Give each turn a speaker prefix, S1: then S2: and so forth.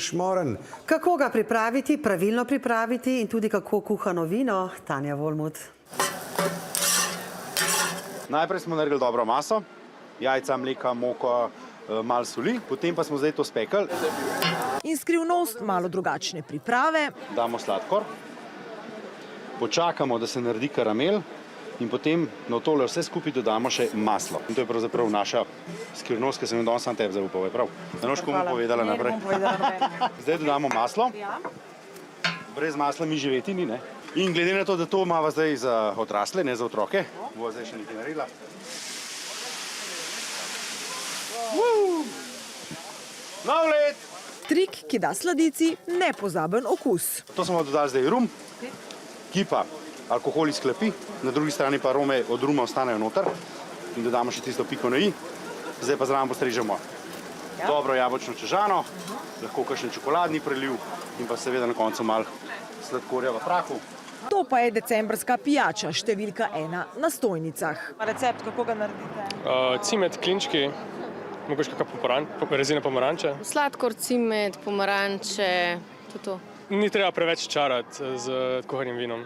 S1: Šmoren.
S2: Kako ga pripraviti, pravilno pripraviti in tudi kako kuhano vino, Tanja Volmut.
S3: Najprej smo naredili dobro maso, jajca, mleka, moko, malo soli, potem pa smo zdaj to spekli.
S4: In skrivnost malo drugačne priprave.
S3: Damo sladkor, počakamo, da se naredi karamel in potem na tole vse skupaj dodamo še maslo. In to je pravzaprav naša skrivnost, ki sem jo danes sam tebi zaupal, je prav? Ne boš komu povedala naprej. Zdaj dodamo maslo. Brez masla mi živeti ni, ne? In glede na to, da to imamo zdaj za odrasle, ne za otroke, bo zdaj še nekaj naredila. Nov let!
S4: Trik, ki da sladici nepozaben okus.
S3: To smo dodali zdaj rum, ki pa alkohol izklepi, na drugi strani pa arome od ruma ostanejo noter in dodamo še tisto piko na i. Zdaj pa zraven postrežemo dobro jabolčno čežano, lahko kakšen čokoladni preliv in pa seveda na koncu malo sladkorja v prahu.
S4: To pa je decembrska pijača, številka 1 na stojnicah.
S5: Recept, kako ga naredite?
S6: Cimet, klinčki, mogoče kakšna rezina pomaranče.
S7: Sladkor, cimet, pomaranče, to.
S6: Ni treba preveč čarati z kuhanim vinom.